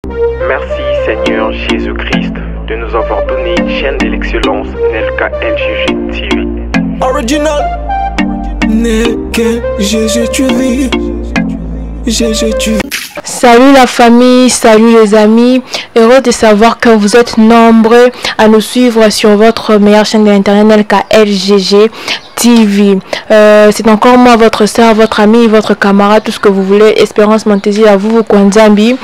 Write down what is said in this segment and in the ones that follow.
Merci Seigneur Jésus-Christ de nous avoir donné une chaîne de l'excellence, Nelka LGG TV. Original Nelka LGG TV. Salut la famille, salut les amis, heureux de savoir que vous êtes nombreux à nous suivre sur votre meilleure chaîne de l'internet Nelka LGG TV. C'est encore moi, votre soeur, votre ami, votre camarade, tout ce que vous voulez. Espérance Montesi à vous, Kwanzambi.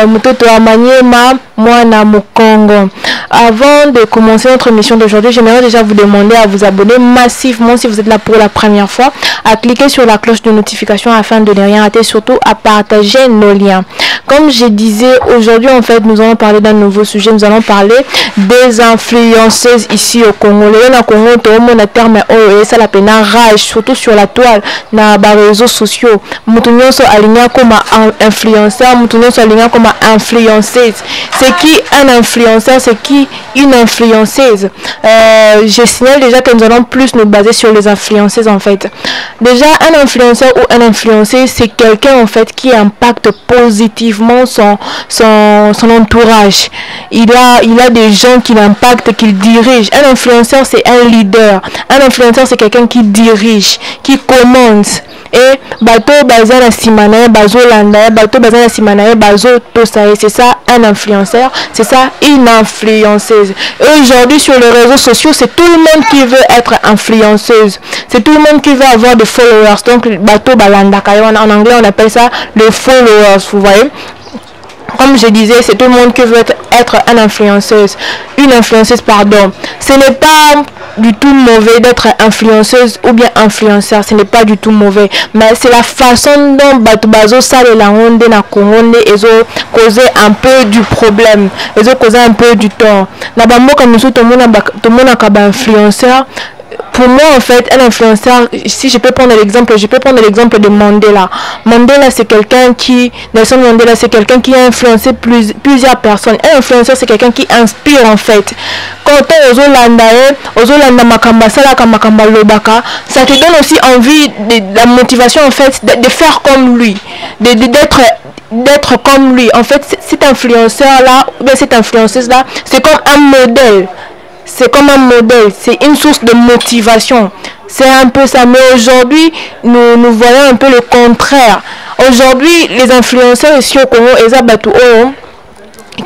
Mutoto Amanyema, moi na Mukongo. Avant de commencer notre émission d'aujourd'hui, j'aimerais déjà vous demander à vous abonner massivement si vous êtes là pour la première fois, à cliquer sur la cloche de notification afin de ne rien rater, surtout à partager nos liens. Comme je disais, aujourd'hui en fait, nous allons parler d'un nouveau sujet. Nous allons parler des influenceuses ici au Congo. Le Congo, tout le monde a terme et ça la peine rage, surtout sur la toile, dans les réseaux sociaux. Moutounion sont alignés comme influenceur, moutounion sont alignés comme influenceuse. C'est qui un influenceur? C'est qui une influenceuse? Je signale déjà que nous allons plus nous baser sur les influenceuses en fait. Déjà, un influenceur ou un influenceuse, c'est quelqu'un en fait qui impacte positivement son entourage. Il a des gens qui l'impactent, qu'il dirige. Un influenceur, c'est un leader. Un influenceur, c'est quelqu'un qui dirige, qui commande. Et bateau bazana simanae bazo landa bateau bazana simanae bazo tosae, c'est ça un influenceur, c'est ça une influenceuse. Et aujourd'hui sur les réseaux sociaux, c'est tout le monde qui veut être influenceuse, c'est tout le monde qui veut avoir des followers. Donc bateau balanda en anglais on appelle ça le followers, vous voyez. Comme je disais, c'est tout le monde qui veut être une influenceuse. Pardon. Ce n'est pas du tout mauvais d'être influenceuse ou bien influenceur. Ce n'est pas du tout mauvais. Mais c'est la façon dont Batubazo sale la honte na Kongonde et causer un peu du problème. Ils ont causé un peu du tort. Nabamo comme nous tout le monde a influenceur. Pour moi, en fait, un influenceur, si je peux prendre l'exemple, de Mandela. Mandela, c'est quelqu'un qui, Nelson Mandela, c'est quelqu'un qui a influencé plusieurs personnes. Un influenceur, c'est quelqu'un qui inspire, en fait. Quand on ozolanda makamba sala makamba lobaka, ça te donne aussi envie, la motivation, en fait, de faire comme lui, d'être comme lui. En fait, cet influenceur-là, ou bien cette influenceuse-là, c'est comme un modèle. C'est comme un modèle, c'est une source de motivation. C'est un peu ça. Mais aujourd'hui, nous voyons un peu le contraire. Aujourd'hui, les influenceurs ici au Congo,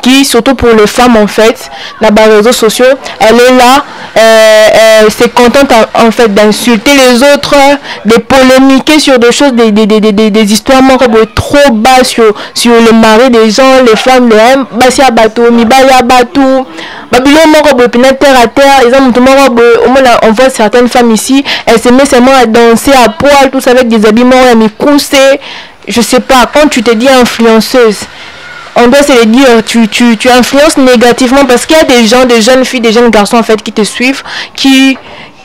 qui, surtout pour les femmes en fait, dans les réseaux sociaux, elle est là, c'est contente en fait d'insulter les autres, de polémiquer sur des choses, des histoires trop bas sur le mari des gens, les femmes, les hommes, Basia Batou, Mibaya Batou, Babylon terre à terre, on voit certaines femmes ici, elles se mettent seulement à danser à poil, tous avec des habillements à mi-coussés, je sais pas, quand tu te dis influenceuse, on doit se le dire, tu influences négativement parce qu'il y a des gens, des jeunes filles, des jeunes garçons en fait qui te suivent, qui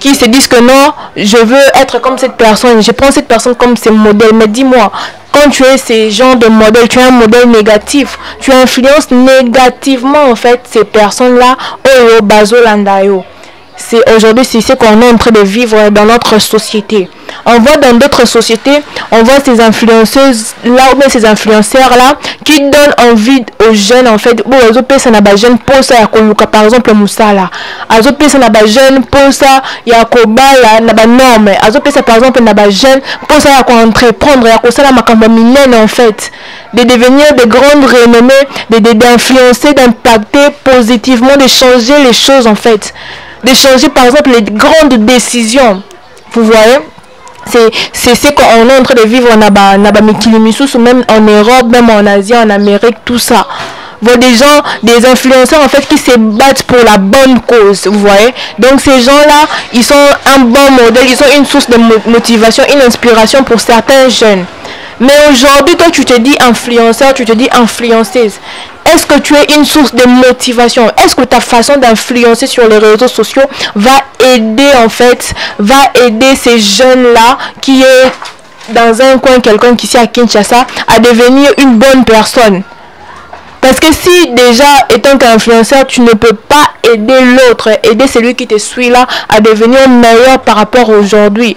se disent que non, je veux être comme cette personne, je prends cette personne comme ses modèles. Mais dis-moi, quand tu es ces genres de modèles, tu es un modèle négatif, tu influences négativement en fait ces personnes-là. Oh, bazo landayo. Aujourd'hui, c'est ce qu'on est en train de vivre dans notre société. On voit dans d'autres sociétés, on voit ces influenceuses là ou bien ces influenceurs là qui donnent envie aux jeunes en fait. Bon, ils ont ça na jeune pour ça par exemple Moussala. Ils ont ça na jeune pour ça Yakobala na norme. Ils ont ça par exemple na jeune pour ça entreprendre ça la makamba milène en fait. De devenir de grandes renommées, d'influencer, d'impacter positivement, de changer les choses en fait. De changer par exemple les grandes décisions. Vous voyez, c'est ce qu'on est en train de vivre même en Europe, même en Asie, en Amérique, tout ça. Vous voyez des gens, des influenceurs en fait qui se battent pour la bonne cause, vous voyez. Donc ces gens-là, ils sont un bon modèle, ils sont une source de motivation, une inspiration pour certains jeunes. Mais aujourd'hui, quand tu te dis influenceur, tu te dis influenceuse. Est-ce que tu es une source de motivation? Est-ce que ta façon d'influencer sur les réseaux sociaux va aider en fait, va aider ces jeunes-là qui est dans un coin, quelqu'un qui est à Kinshasa, à devenir une bonne personne? Parce que si déjà, étant qu'influenceur, tu ne peux pas aider l'autre, aider celui qui te suit là à devenir meilleur par rapport à aujourd'hui.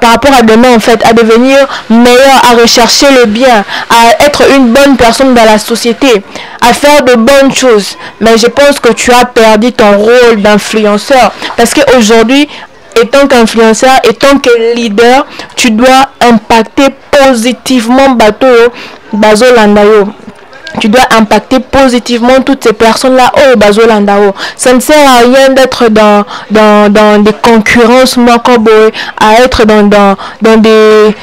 par rapport à demain en fait, à devenir meilleur, à rechercher le bien, à être une bonne personne dans la société, à faire de bonnes choses. Mais je pense que tu as perdu ton rôle d'influenceur parce qu'aujourd'hui, étant qu'influenceur, étant que leader, tu dois impacter positivement Bazo Landayo. Tu dois impacter positivement toutes ces personnes-là au Bazolandao. Ça ne sert à rien d'être dans des concurrences, à être dans des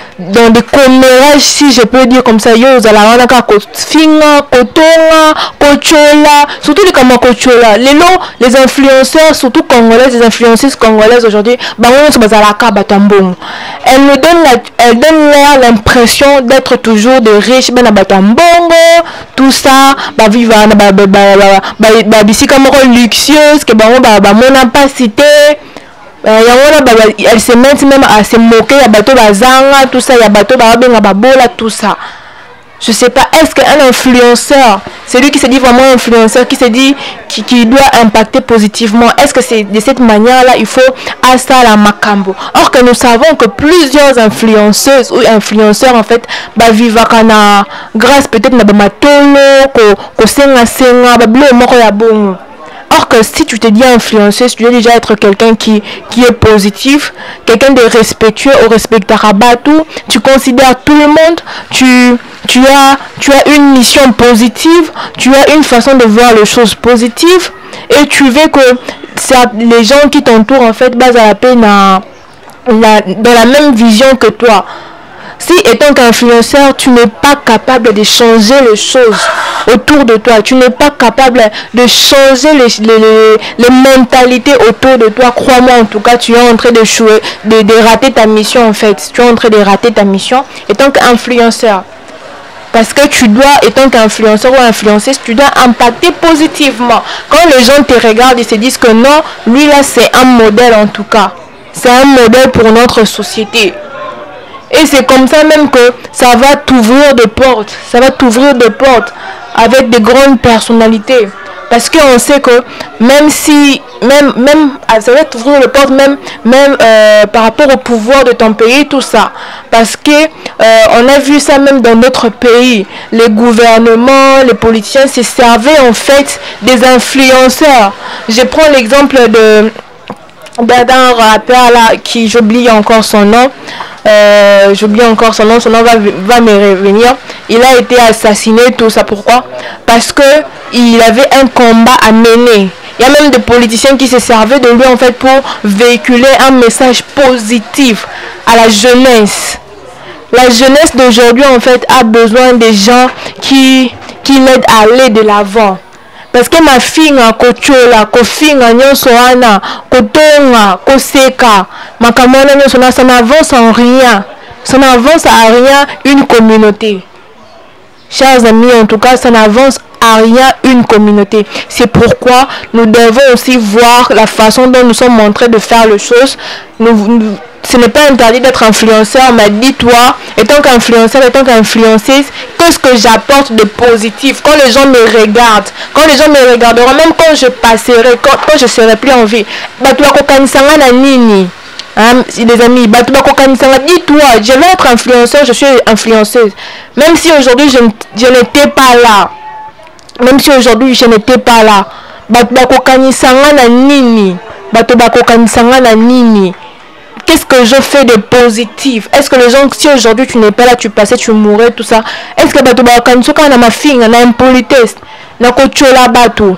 commérages, si je peux dire comme ça. Yo, Zalawanaka, Kofinga, Kotonga, Kochola, surtout les Kamakochola. Les influenceurs, surtout congolaises, les influenceuses congolaises aujourd'hui, elles donnent l'impression d'être toujours de riches, tout ça, vivre bisika moko luxueuse que mona pas cité. Elle se met même à se moquer ya bato bazanga tout ça, ya bato benga babola tout ça. Je sais pas, est-ce qu'un influenceur, c'est lui qui se dit vraiment influenceur, qui se dit qui doit impacter positivement, est-ce que c'est de cette manière-là il faut à la makambo? Or que nous savons que plusieurs influenceuses ou influenceurs en fait vivent grâce peut-être na bamatolo ko senga bablo moko ya bongo. Or que si tu te dis influenceuse, tu dois déjà être quelqu'un qui est positif, quelqu'un de respectueux, au respectera tout, tu considères tout le monde, tu as une mission positive, tu as une façon de voir les choses positives et tu veux que les gens qui t'entourent en fait basent à la peine dans la même vision que toi. Si étant qu'influenceur, tu n'es pas capable de changer les choses autour de toi, tu n'es pas capable de changer les mentalités autour de toi, crois-moi en tout cas, tu es en train de rater ta mission en fait. Tu es en train de rater ta mission étant qu'influenceur. Parce que tu dois, étant qu'influenceur ou influenceuse, tu dois impacter positivement. Quand les gens te regardent, ils se disent que non, lui là c'est un modèle en tout cas. C'est un modèle pour notre société. Et c'est comme ça même que ça va t'ouvrir des portes. Ça va t'ouvrir des portes avec des grandes personnalités. Parce qu'on sait que même si, ça va t'ouvrir les portes même par rapport au pouvoir de ton pays, tout ça. Parce que on a vu ça même dans notre pays. Les gouvernements, les politiciens se servaient en fait des influenceurs. Je prends l'exemple d'un rappeur là, qui j'oublie encore son nom. Son nom va me revenir. Il a été assassiné, tout ça. Pourquoi? Parce que il avait un combat à mener. Il y a même des politiciens qui se servaient de lui en fait pour véhiculer un message positif à la jeunesse. La jeunesse d'aujourd'hui en fait a besoin des gens qui l'aident à aller de l'avant. Parce que ma fille a kochola, kofinga nyonso wana, kotonga, koseka, makamona nyonso na ça n'avance en rien. Ça n'avance à rien une communauté. Chers amis, en tout cas, ça n'avance à rien une communauté. C'est pourquoi nous devons aussi voir la façon dont nous sommes en train de faire les choses. Ce n'est pas interdit d'être influenceur, mais dis-toi, étant qu'influenceur, étant qu'influenceuse, qu'est-ce que j'apporte de positif quand les gens me regardent, quand les gens me regarderont, même quand je passerai, quand je serai plus en vie. Les amis, dis-toi, je vais être influenceur, je suis influenceuse. Même si aujourd'hui je n'étais pas là, même si aujourd'hui je n'étais pas là, qu'est-ce que je fais de positif? Est-ce que les gens, si aujourd'hui tu n'es pas là, tu passais, tu mourrais, tout ça, est-ce que ma fille, na impolitesse, na kochola bato,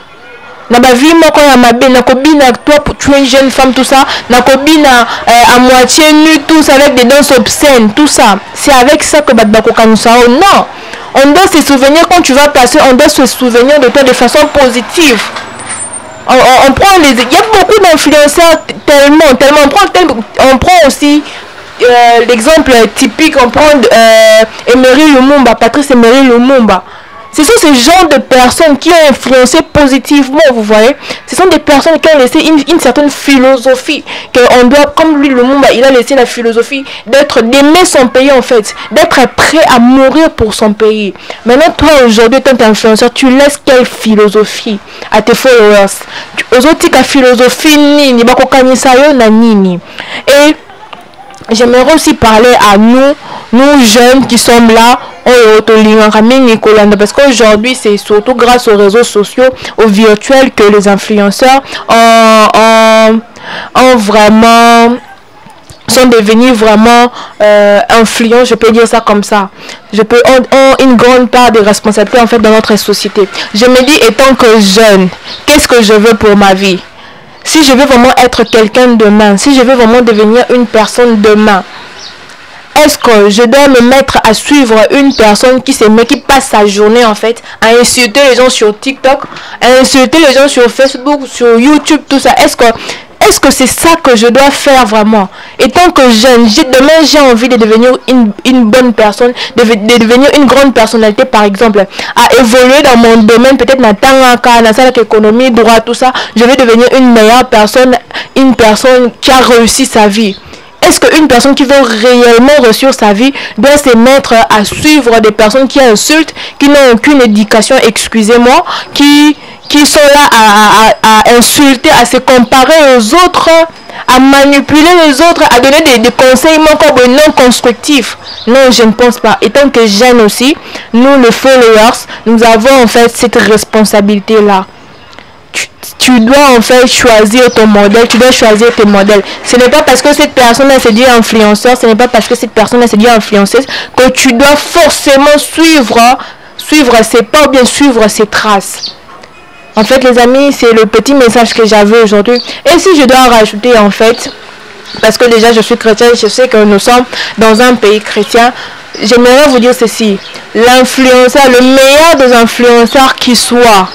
na ba vie moko ya mabe, na kobina toi, tu es une jeune femme, tout ça, na kobina à moitié nue, tout ça avec des danses obscènes, tout ça, c'est avec ça que bato kanisao. Non, on doit se souvenir quand tu vas passer, on doit se souvenir de toi de façon positive. On prend il y a beaucoup d'influenceurs tellement on prend aussi l'exemple typique, on prend Emery Lumumba, Patrice Emery Lumumba. Ce sont ces genres de personnes qui ont influencé positivement, vous voyez. Ce sont des personnes qui ont laissé une certaine philosophie, qu'on doit, comme lui Lumumba, il a laissé la philosophie d'aimer son pays en fait, d'être prêt à mourir pour son pays. Maintenant, toi aujourd'hui, tant qu'influenceur, tu laisses quelle philosophie à tes followers? Aujourd'hui, ta philosophie nini, bako kanisa yo na nini. Et j'aimerais aussi parler à nous jeunes qui sommes là, parce qu'aujourd'hui c'est surtout grâce aux réseaux sociaux, aux virtuels, que les influenceurs ont vraiment sont devenus vraiment influents, je peux dire ça comme ça. Ont une grande part de responsabilité en fait dans notre société. Je me dis, étant que jeune, qu'est-ce que je veux pour ma vie? Si je veux vraiment être quelqu'un demain, si je veux vraiment devenir une personne demain, est-ce que je dois me mettre à suivre une personne qui passe sa journée en fait à insulter les gens sur TikTok, à insulter les gens sur Facebook, sur YouTube, tout ça? Est-ce que c'est ça que je dois faire vraiment? Étant que jeune, demain j'ai envie de devenir une bonne personne, de devenir une grande personnalité par exemple, à évoluer dans mon domaine, peut-être dans la économie, droit, tout ça. Je vais devenir une meilleure personne, une personne qui a réussi sa vie. Est-ce qu'une personne qui veut réellement réussir sa vie doit se mettre à suivre des personnes qui insultent, qui n'ont aucune éducation, excusez-moi, qui sont là à insulter, à se comparer aux autres, à manipuler les autres, à donner des conseils non constructifs? Non, je ne pense pas. Étant que jeune aussi, nous les followers, nous avons en fait cette responsabilité-là. Tu dois en fait choisir ton modèle, tu dois choisir tes modèles. Ce n'est pas parce que cette personne-là se dit influenceur, ce n'est pas parce que cette personne-là se dit influenceuse que tu dois forcément suivre ses pas ou bien suivre ses traces. En fait, les amis, c'est le petit message que j'avais aujourd'hui. Et si je dois rajouter en fait, parce que déjà je suis chrétienne, je sais que nous sommes dans un pays chrétien, j'aimerais vous dire ceci. L'influenceur, le meilleur des influenceurs qui soit,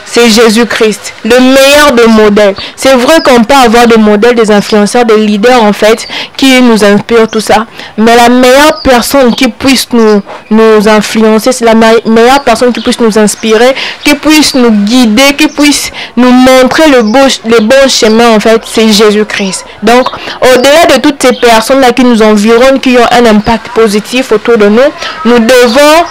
c'est Jésus-Christ, le meilleur des modèles. C'est vrai qu'on peut avoir des modèles, des influenceurs, des leaders en fait, qui nous inspirent tout ça. Mais la meilleure personne qui puisse nous influencer, c'est la meilleure personne qui puisse nous inspirer, qui puisse nous guider, qui puisse nous montrer les bons chemins en fait, c'est Jésus-Christ. Donc, au-delà de toutes ces personnes-là qui nous environnent, qui ont un impact positif autour de nous, nous devons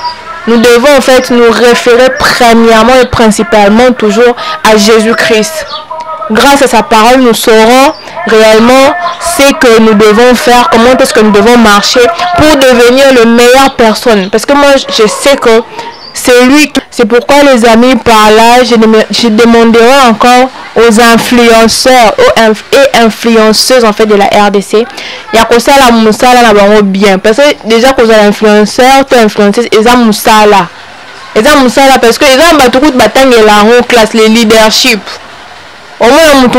en fait nous référer premièrement et principalement toujours à Jésus-Christ. Grâce à sa parole, nous saurons réellement ce que nous devons faire, comment est-ce que nous devons marcher pour devenir le meilleure personne. Parce que moi, je sais que c'est lui. C'est pourquoi les amis, par là, je demanderai encore aux influenceurs et influenceuses en fait de la RDC. Il y a que ça la moussala là bien. Parce que déjà que les influenceurs, les influenceuses, ils ont moussala. Ils ont moussala parce que ils ont battu de bataille en classe, les leadership. Au moins,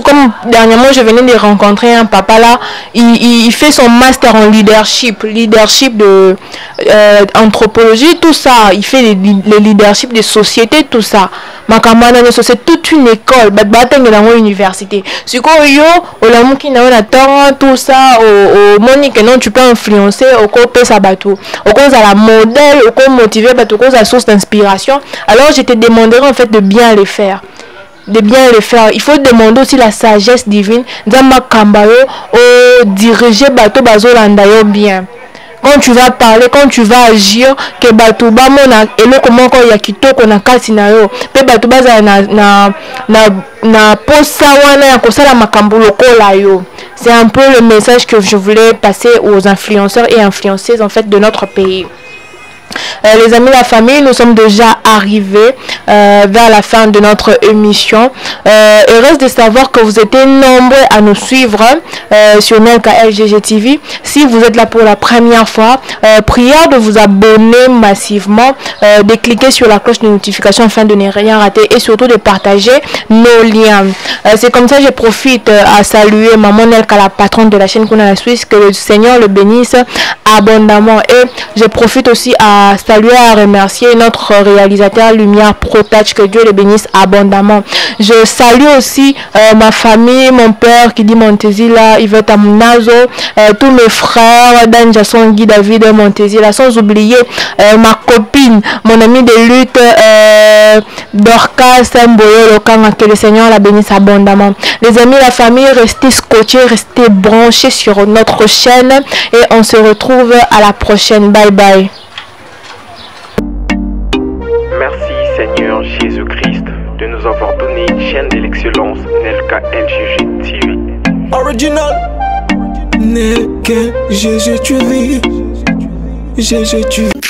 comme dernièrement, je venais de rencontrer un papa là, il fait son master en leadership de anthropologie, tout ça. Il fait le leadership des sociétés, tout ça. C'est toute une école, dans université. Si tout ça, au Monique, non, tu peux influencer, au côté sabatou, au cause à la modèle, au cause motiver, au cause à la source d'inspiration. Alors, je te demanderai en fait de bien les faire. Il faut demander aussi la sagesse divine d'Ama Kambayo au diriger bateau bazolandayo bien. Quand tu vas parler, quand tu vas agir, que bateau ba mona elo comment ko ya kitoko na kasi na yo pe bateau baza na posa wana ya kosala makambo lokola yo. C'est un peu le message que je voulais passer aux influenceurs et influenceuses en fait de notre pays. Les amis, la famille, nous sommes déjà arrivés vers la fin de notre émission. Heureuse de savoir que vous êtes nombreux à nous suivre sur Nelka LGG TV. Si vous êtes là pour la première fois, prière de vous abonner massivement, de cliquer sur la cloche de notification afin de ne rien rater et surtout de partager nos liens. C'est comme ça que je profite à saluer maman Nelka, la patronne de la chaîne qu'on a la Suisse, que le Seigneur le bénisse abondamment. Et je profite aussi à saluer, à remercier notre réalisateur Lumière Protouch, que Dieu le bénisse abondamment. Je salue aussi ma famille, mon père qui dit Montezila, Yvette Amunazo, tous mes frères, Dan Jasson, Guy David Montezila, sans oublier ma copine, mon amie de lutte, Dorcas Mboyo Lokanga, que le Seigneur la bénisse abondamment. Les amis, la famille, restez scotchés, restez branchés sur notre chaîne et on se retrouve à la prochaine. Bye bye. Merci Seigneur Jésus-Christ de nous avoir donné une chaîne de l'excellence, Nelka LGG TV. Original. n'est que GG tu vis. GG tu vis.